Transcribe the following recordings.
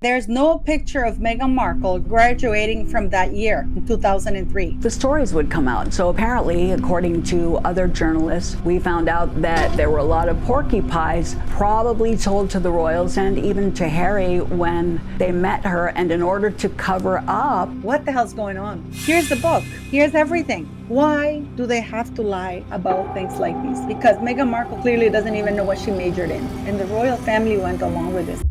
There's no picture of Meghan Markle graduating from that year, in 2003. The stories would come out. So apparently, according to other journalists, we found out that there were a lot of porcupines probably told to the royals and even to Harry when they met her, and in order to cover up. What the hell's going on? Here's the book. Here's everything. Why do they have to lie about things like these? Because Meghan Markle clearly doesn't even know what she majored in, and the royal family went along with this.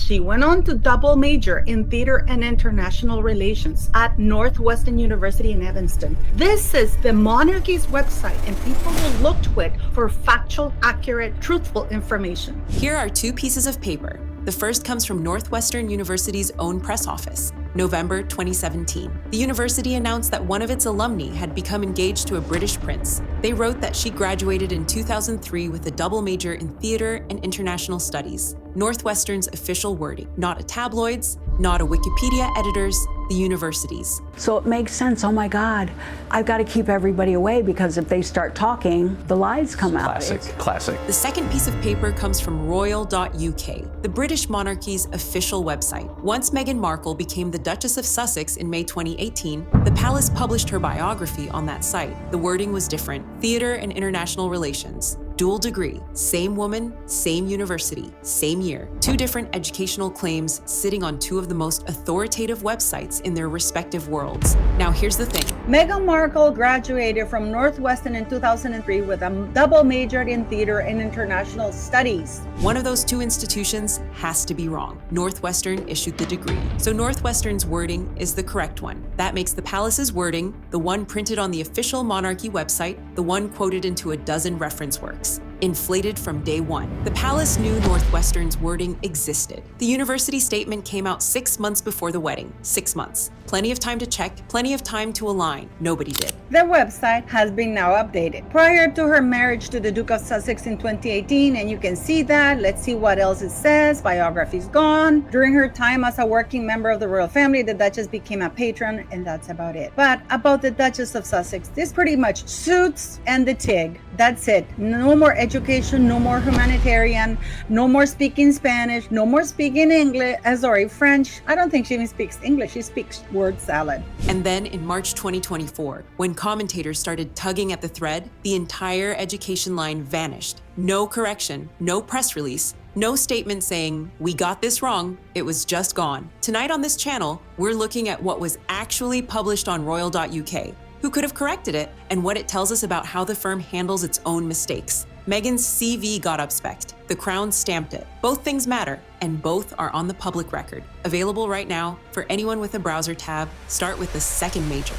She went on to double major in theater and international relations at Northwestern University in Evanston. This is the monarchy's website, and people will look to it for factual, accurate, truthful information. Here are two pieces of paper. The first comes from Northwestern University's own press office, November 2017. The university announced that one of its alumni had become engaged to a British prince. They wrote that she graduated in 2003 with a double major in theater and international studies. Northwestern's official wording, not a tabloid's, not a Wikipedia editor's, the university's. So it makes sense. Oh my God, I've got to keep everybody away because if they start talking, the lies come out. Classic. The second piece of paper comes from royal.uk, the British monarchy's official website. Once Meghan Markle became the Duchess of Sussex in May 2018, the palace published her biography on that site. The wording was different: theater and international relations. Dual degree, same woman, same university, same year. Two different educational claims sitting on two of the most authoritative websites in their respective worlds. Now here's the thing. Meghan Markle graduated from Northwestern in 2003 with a double major in theater and international studies. One of those two institutions has to be wrong. Northwestern issued the degree. So Northwestern's wording is the correct one. That makes the palace's wording, the one printed on the official monarchy website, the one quoted into a dozen reference works. Inflated from day one. The palace knew Northwestern's wording existed. The university statement came out 6 months before the wedding. 6 months. Plenty of time to check, plenty of time to align. Nobody did. Their website has been now updated. Prior to her marriage to the Duke of Sussex in 2018, and you can see that. Let's see what else it says. Biography's gone. During her time as a working member of the royal family, the Duchess became a patron, and that's about it. But about the Duchess of Sussex, this pretty much suits and the TIG. That's it. No more education, no more humanitarian, no more speaking Spanish, no more speaking English, French. I don't think she even speaks English. She speaks word salad. And then in March 2024, when commentators started tugging at the thread, the entire education line vanished. No correction, no press release, no statement saying, "We got this wrong." It was just gone. Tonight on this channel, we're looking at what was actually published on royal.uk. Who could have corrected it, and what it tells us about how the firm handles its own mistakes. Meghan's CV got up-spec'd. The Crown stamped it. Both things matter, and both are on the public record. Available right now for anyone with a browser tab. Start with the second major.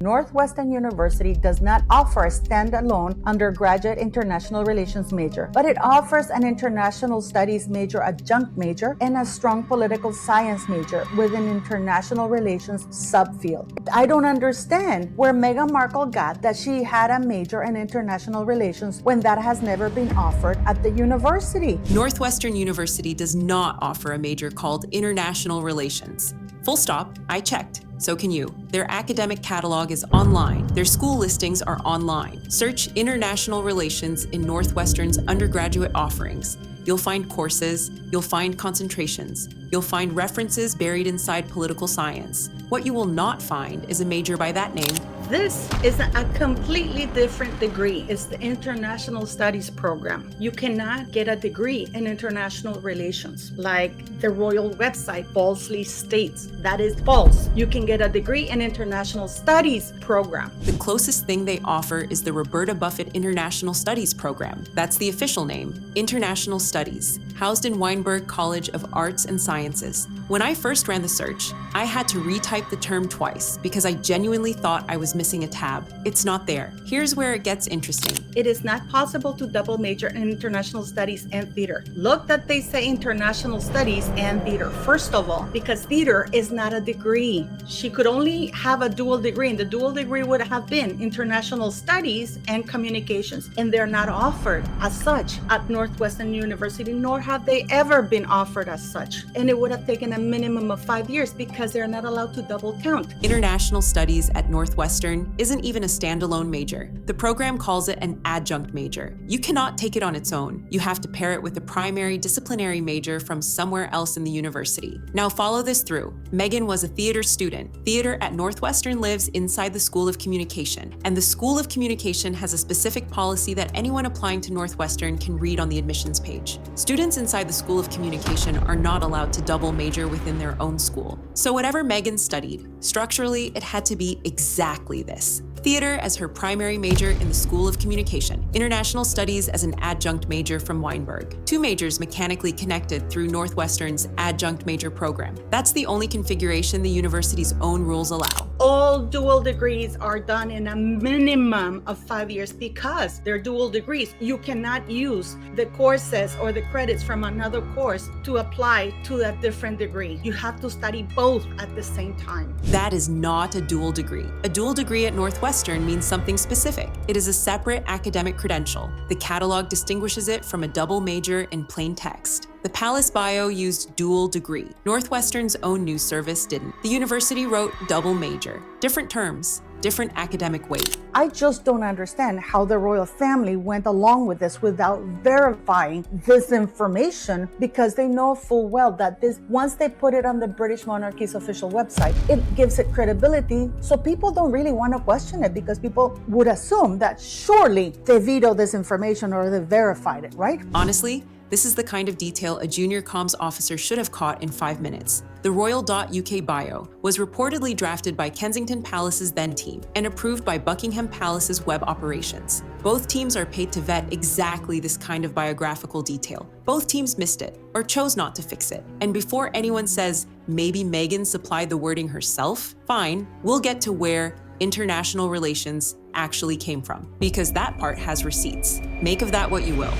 Northwestern University does not offer a standalone undergraduate international relations major, but it offers an international studies major adjunct major and a strong political science major with an international relations subfield. I don't understand where Meghan Markle got that she had a major in international relations when that has never been offered at the university. Northwestern University does not offer a major called international relations. Full stop, I checked. So can you. Their academic catalog is online. Their school listings are online. Search international relations in Northwestern's undergraduate offerings. You'll find courses, you'll find concentrations, you'll find references buried inside political science. What you will not find is a major by that name. This is a completely different degree. It's the International Studies program. You cannot get a degree in international relations like the royal website falsely states. That is false. You can get a degree in International Studies program. The closest thing they offer is the Roberta Buffett International Studies program. That's the official name, International Studies, housed in Weinberg College of Arts and Sciences. When I first ran the search, I had to retype the term twice because I genuinely thought I was missing a tab. It's not there. Here's where it gets interesting. It is not possible to double major in international studies and theater. Look that they say international studies and theater. First of all, because theater is not a degree. She could only have a dual degree, and the dual degree would have been international studies and communications, and they're not offered as such at Northwestern University, nor have they ever been offered as such. And it would have taken a minimum of 5 years because they're not allowed to double count. International studies at Northwestern Northwestern isn't even a standalone major. The program calls it an adjunct major. You cannot take it on its own. You have to pair it with a primary disciplinary major from somewhere else in the university. Now follow this through. Meghan was a theater student. Theater at Northwestern lives inside the School of Communication, and the School of Communication has a specific policy that anyone applying to Northwestern can read on the admissions page. Students inside the School of Communication are not allowed to double major within their own school. So whatever Meghan studied, structurally it had to be exactly this. Theater as her primary major in the School of Communication, International Studies as an adjunct major from Weinberg. Two majors mechanically connected through Northwestern's adjunct major program. That's the only configuration the university's own rules allow. All dual degrees are done in a minimum of 5 years because they're dual degrees. You cannot use the courses or the credits from another course to apply to a different degree. You have to study both at the same time. That is not a dual degree. A dual degree at Northwestern means something specific. It is a separate academic credential. The catalog distinguishes it from a double major in plain text. The Palace bio used dual degree. Northwestern's own news service didn't. The university wrote double major. Different terms, different academic weight. I just don't understand how the royal family went along with this without verifying this information, because they know full well that this, once they put it on the British monarchy's official website, it gives it credibility. So people don't really want to question it because people would assume that surely they vetoed this information or they verified it, right? Honestly, this is the kind of detail a junior comms officer should have caught in 5 minutes. The Royal.UK bio was reportedly drafted by Kensington Palace's then team and approved by Buckingham Palace's web operations. Both teams are paid to vet exactly this kind of biographical detail. Both teams missed it or chose not to fix it. And before anyone says, maybe Meghan supplied the wording herself, fine, we'll get to where international relations actually came from, because that part has receipts. Make of that what you will.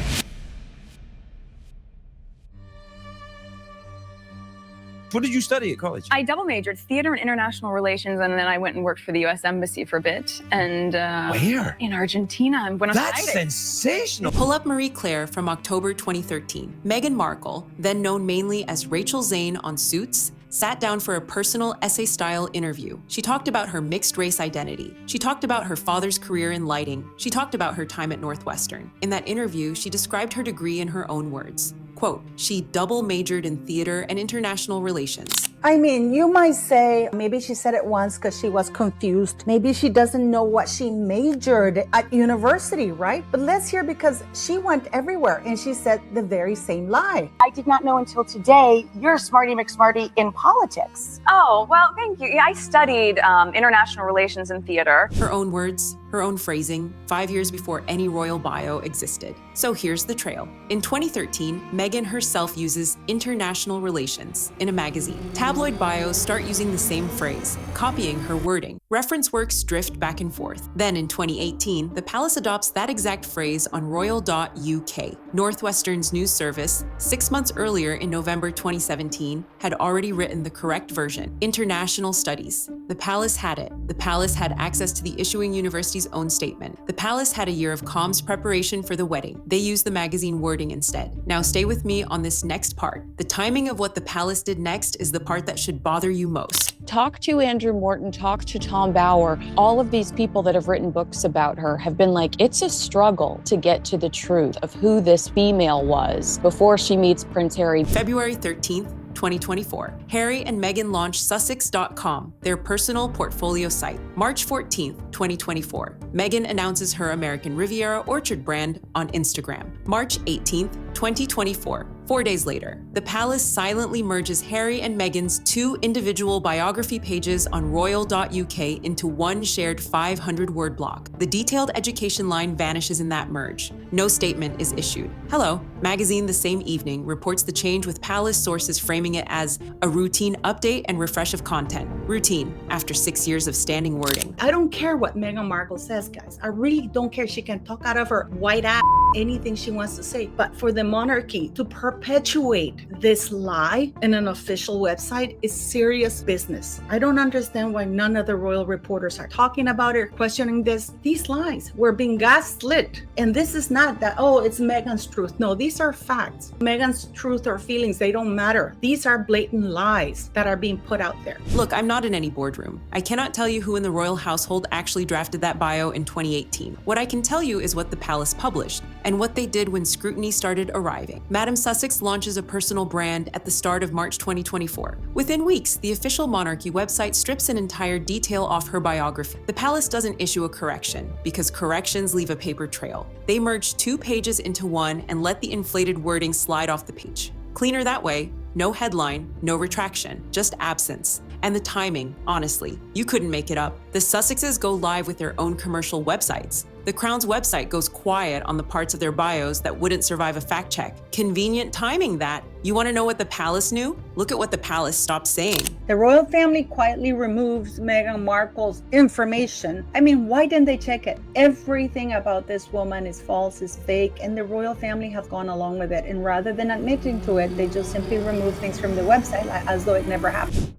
What did you study at college? I double majored theater and international relations, and then I went and worked for the U.S. Embassy for a bit. And Where? In Argentina, in Buenos Aires. That's sensational. Pull up Marie Claire from October 2013. Meghan Markle, then known mainly as Rachel Zane on Suits, sat down for a personal essay-style interview. She talked about her mixed-race identity. She talked about her father's career in lighting. She talked about her time at Northwestern. In that interview, she described her degree in her own words. Quote, she double majored in theater and international relations. I mean, you might say maybe she said it once because she was confused. Maybe she doesn't know what she majored at university, right? But let's hear, because she went everywhere and she said the very same lie. I did not know until today you're Smarty McSmarty in politics. Oh, well, thank you. Yeah, I studied international relations and theater. Her own words, her own phrasing, 5 years before any royal bio existed. So here's the trail. In 2013, Meghan herself uses international relations in a magazine. Tabloid bios start using the same phrase, copying her wording. Reference works drift back and forth. Then in 2018, the palace adopts that exact phrase on royal.uk. Northwestern's news service, 6 months earlier in November 2017, had already written the correct version, international studies. The palace had it. The palace had access to the issuing university's own statement. The palace had a year of comms preparation for the wedding. They used the magazine wording instead. Now stay with me on this next part. The timing of what the palace did next is the part that should bother you most. Talk to Andrew Morton, talk to Tom Bauer. All of these people that have written books about her have been like, it's a struggle to get to the truth of who this female was before she meets Prince Harry. February 13th, 2024. Harry and Meghan launched Sussex.com, their personal portfolio site. March 14th, 2024. Meghan announces her American Riviera Orchard brand on Instagram. March 18th, 2024. 4 days later, the palace silently merges Harry and Meghan's 2 individual biography pages on royal.uk into one shared 500-word block. The detailed education line vanishes in that merge. No statement is issued. Hello, magazine the same evening reports the change, with palace sources framing it as a routine update and refresh of content. Routine, after 6 years of standing wording. I don't care what Meghan Markle says, guys. I really don't care. She can talk out of her white ass anything she wants to say. But for the monarchy to perpetuate this lie in an official website is serious business. I don't understand why none of the royal reporters are talking about it, questioning this. These lies were being gaslit. And this is not that, oh, it's Meghan's truth. No, these are facts. Meghan's truth or feelings, they don't matter. These are blatant lies that are being put out there. Look, I'm not in any boardroom. I cannot tell you who in the royal household actually drafted that bio in 2018. What I can tell you is what the palace published and what they did when scrutiny started arriving. Madam Sussex launches a personal brand at the start of March 2024. Within weeks, the official monarchy website strips an entire detail off her biography. The palace doesn't issue a correction because corrections leave a paper trail. They merge 2 pages into one and let the inflated wording slide off the page. Cleaner that way. No headline, no retraction, just absence. And the timing, honestly, you couldn't make it up. The Sussexes go live with their own commercial websites. The Crown's website goes quiet on the parts of their bios that wouldn't survive a fact check. Convenient timing that. You want to know what the palace knew? Look at what the palace stopped saying. The royal family quietly removes Meghan Markle's information. I mean, why didn't they check it? Everything about this woman is false, is fake, and the royal family have gone along with it. And rather than admitting to it, they just simply remove things from the website as though it never happened.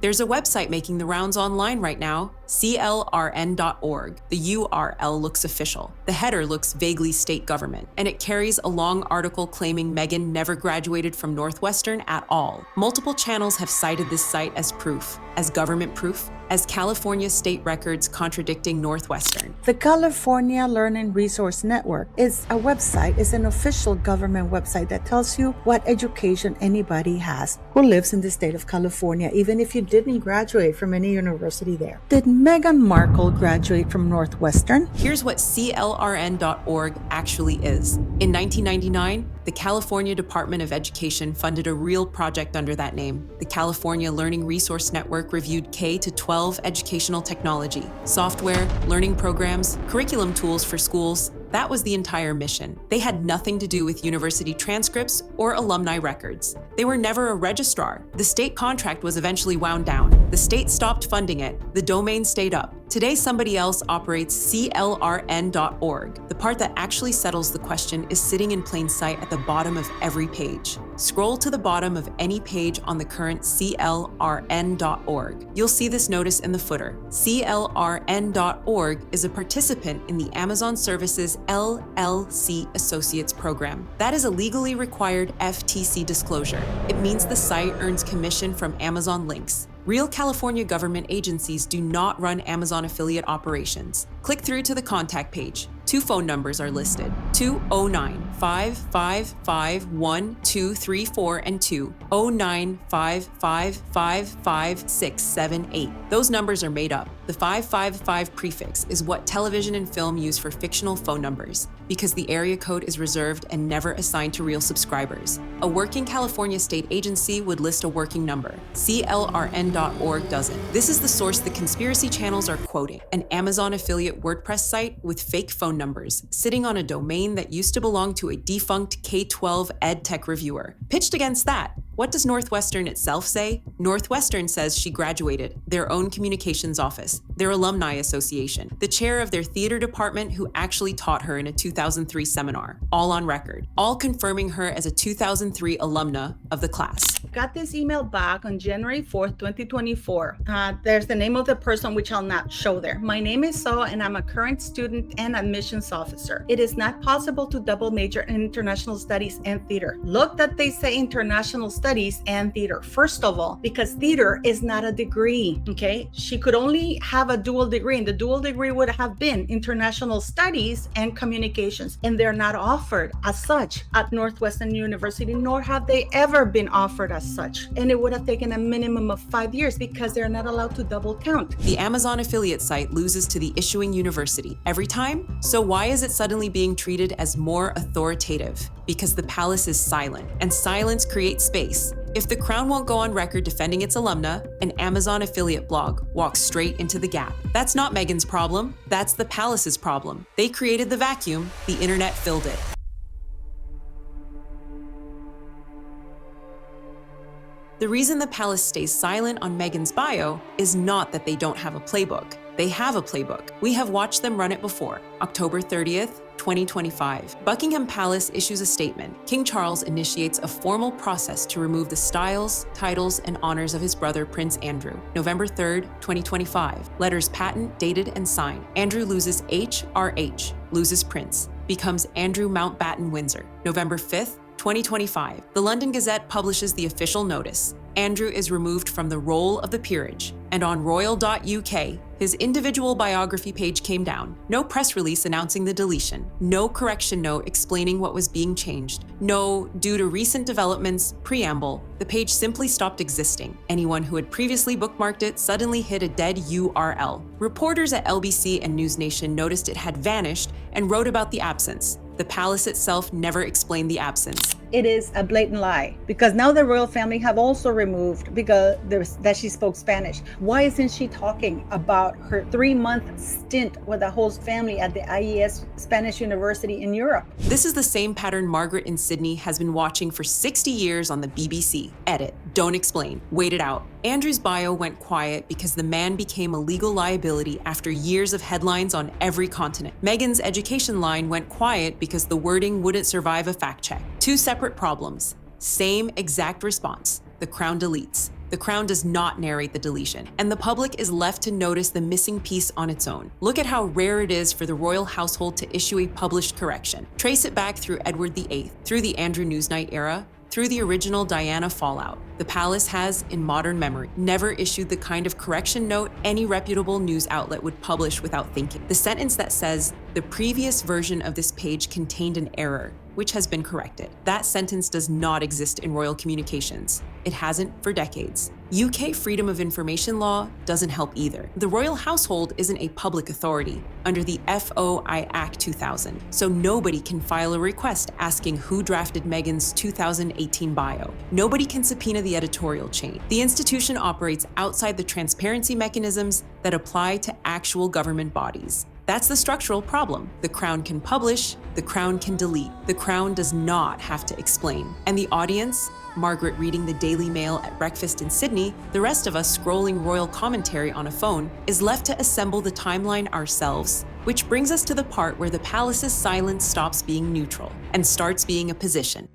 There's a website making the rounds online right now, clrn.org. The URL looks official. The header looks vaguely state government, and it carries a long article claiming Meghan never graduated from Northwestern at all. Multiple channels have cited this site as proof, as government proof, as California state records contradicting Northwestern. The California Learning Resource Network is a website, is an official government website that tells you what education anybody has who lives in the state of California, even if you didn't graduate from any university there. Did Meghan Markle graduate from Northwestern? Here's what clrn.org actually is. In 1999, the California Department of Education funded a real project under that name. The California Learning Resource Network reviewed K-12 educational technology, software, learning programs, curriculum tools for schools. That was the entire mission. They had nothing to do with university transcripts or alumni records. They were never a registrar. The state contract was eventually wound down. The state stopped funding it. The domain stayed up. Today, somebody else operates clrn.org. The part that actually settles the question is sitting in plain sight at the bottom of every page. Scroll to the bottom of any page on the current clrn.org. You'll see this notice in the footer. clrn.org is a participant in the Amazon Services LLC Associates program. That is a legally required FTC disclosure. It means the site earns commission from Amazon links. Real California government agencies do not run Amazon affiliate operations. Click through to the contact page. 2 phone numbers are listed, 209-555-1234 and 209-555-5678. Those numbers are made up. The 555 prefix is what television and film use for fictional phone numbers, because the area code is reserved and never assigned to real subscribers. A working California state agency would list a working number. clrn.org doesn't. This is the source the conspiracy channels are quoting, an Amazon affiliate WordPress site with fake phone numbers, sitting on a domain that used to belong to a defunct K-12 ed tech reviewer. Pitched against that, what does Northwestern itself say? Northwestern says she graduated, their own communications office, their alumni association, the chair of their theater department who actually taught her in a 2003 seminar, all on record, all confirming her as a 2003 alumna of the class. Got this email back on January 4th, 2024. There's the name of the person which I'll not show there. My name is So, and I'm a current student and admissions officer. It is not possible to double major in international studies and theater. Look that they say international studies and theater. First of all, because theater is not a degree, okay? She could only have a dual degree, and the dual degree would have been international studies and communications, and they're not offered as such at Northwestern University, nor have they ever been offered as such. And it would have taken a minimum of 5 years because they're not allowed to double count. The Amazon affiliate site loses to the issuing university every time. So why is it suddenly being treated as more authoritative? Because the palace is silent, and silence creates space. If the Crown won't go on record defending its alumna, an Amazon affiliate blog walks straight into the gap. That's not Meghan's problem, that's the palace's problem. They created the vacuum, the internet filled it. The reason the palace stays silent on Meghan's bio is not that they don't have a playbook. They have a playbook. We have watched them run it before. October 30th, 2025. Buckingham Palace issues a statement. King Charles initiates a formal process to remove the styles, titles, and honors of his brother, Prince Andrew. November 3rd, 2025. Letters patent, dated, and signed. Andrew loses HRH, loses Prince, becomes Andrew Mountbatten Windsor. November 5th, 2025. The London Gazette publishes the official notice. Andrew is removed from the roll of the peerage, and on royal.uk, his individual biography page came down. No press release announcing the deletion. No correction note explaining what was being changed. No, due to recent developments, preamble. The page simply stopped existing. Anyone who had previously bookmarked it suddenly hit a dead URL. Reporters at LBC and News Nation noticed it had vanished and wrote about the absence. The palace itself never explained the absence. It is a blatant lie, because now the royal family have also removed because that she spoke Spanish. Why isn't she talking about her 3-month stint with the host family at the IES Spanish University in Europe? This is the same pattern Margaret in Sydney has been watching for 60 years on the BBC. Edit, don't explain, wait it out. Andrew's bio went quiet because the man became a legal liability after years of headlines on every continent. Meghan's education line went quiet because the wording wouldn't survive a fact check. Two separate problems, same exact response. The Crown deletes. The Crown does not narrate the deletion, and the public is left to notice the missing piece on its own. Look at how rare it is for the royal household to issue a published correction. Trace it back through Edward VIII, through the Andrew Newsnight era, through the original Diana fallout. The palace has, in modern memory, never issued the kind of correction note any reputable news outlet would publish without thinking. The sentence that says, "The previous version of this page contained an error," which has been corrected. That sentence does not exist in royal communications. It hasn't for decades. UK Freedom of Information law doesn't help either. The royal household isn't a public authority under the FOI Act 2000, so nobody can file a request asking who drafted Meghan's 2018 bio. Nobody can subpoena the editorial chain. The institution operates outside the transparency mechanisms that apply to actual government bodies. That's the structural problem. The Crown can publish, the Crown can delete. The Crown does not have to explain. And the audience, Margaret reading the Daily Mail at breakfast in Sydney, the rest of us scrolling royal commentary on a phone, is left to assemble the timeline ourselves. Which brings us to the part where the palace's silence stops being neutral and starts being a position.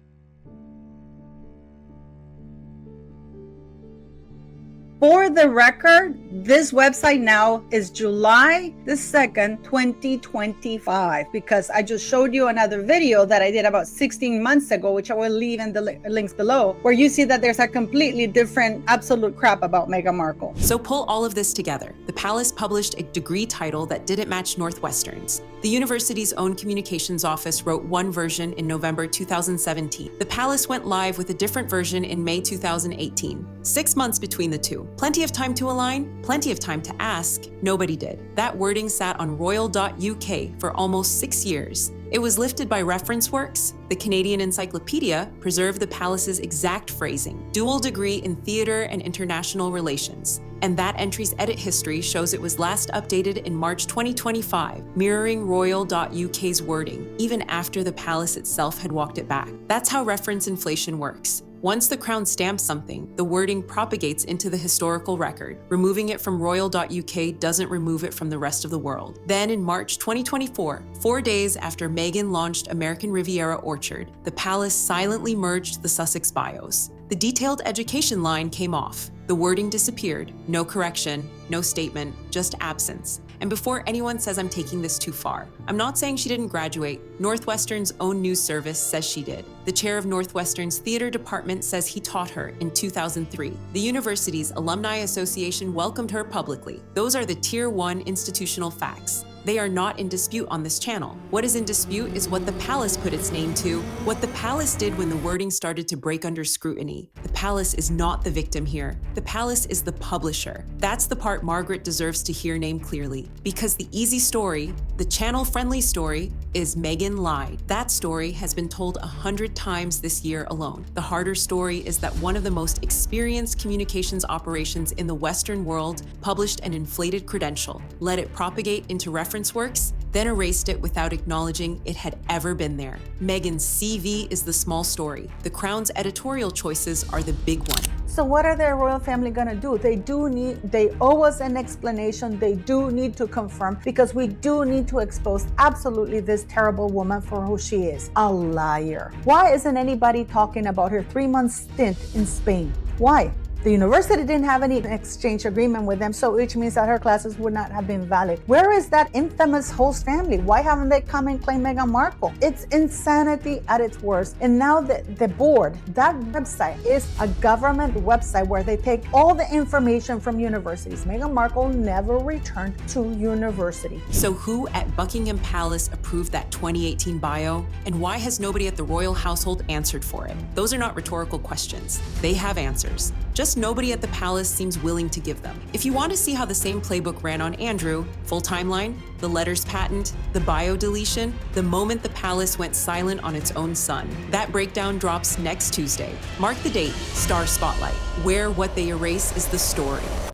For the record, this website now is July the 2nd, 2025, because I just showed you another video that I did about 16 months ago, which I will leave in the links below, where you see that there's a completely different absolute crap about Meghan Markle. So pull all of this together. The palace published a degree title that didn't match Northwestern's. The university's own communications office wrote one version in November 2017. The palace went live with a different version in May 2018. 6 months between the two. Plenty of time to align, plenty of time to ask. Nobody did. That wording sat on royal.uk for almost 6 years. It was lifted by Reference Works. The Canadian Encyclopedia preserved the palace's exact phrasing, dual degree in theater and international relations. And that entry's edit history shows it was last updated in March 2025, mirroring royal.uk's wording, even after the palace itself had walked it back. That's how reference inflation works. Once the Crown stamps something, the wording propagates into the historical record. Removing it from royal.uk doesn't remove it from the rest of the world. Then in March 2024, 4 days after Meghan launched American Riviera Orchard, the palace silently merged the Sussex bios. The detailed education line came off. The wording disappeared. No correction, no statement, just absence. And before anyone says I'm taking this too far, I'm not saying she didn't graduate. Northwestern's own news service says she did. The chair of Northwestern's theater department says he taught her in 2003. The university's Alumni Association welcomed her publicly. Those are the Tier 1 institutional facts. They are not in dispute on this channel. What is in dispute is what the palace put its name to, what the palace did when the wording started to break under scrutiny. The palace is not the victim here. The palace is the publisher. That's the part Margaret deserves to hear named clearly. Because the easy story, the channel-friendly story, is Meghan lied. That story has been told 100 times this year alone. The harder story is that one of the most experienced communications operations in the Western world published an inflated credential, let it propagate into Reference Works, then erased it without acknowledging it had ever been there. Meghan's CV is the small story. The Crown's editorial choices are the big one. So what are the royal family going to do? They owe us an explanation. They do need to confirm, because we do need to expose absolutely this terrible woman for who she is, a liar. Why isn't anybody talking about her 3-month stint in Spain? Why? The university didn't have any exchange agreement with them, so which means that her classes would not have been valid. Where is that infamous host family? Why haven't they come and claimed Meghan Markle? It's insanity at its worst. And now the board, that website is a government website where they take all the information from universities. Meghan Markle never returned to university. So who at Buckingham Palace approved that 2018 bio? And why has nobody at the royal household answered for it? Those are not rhetorical questions. They have answers. Just nobody at the palace seems willing to give them. If you want to see how the same playbook ran on Andrew, full timeline, the letters patent, the bio deletion, the moment the palace went silent on its own son. That breakdown drops next Tuesday. Mark the date, Star Spotlight, where what they erase is the story.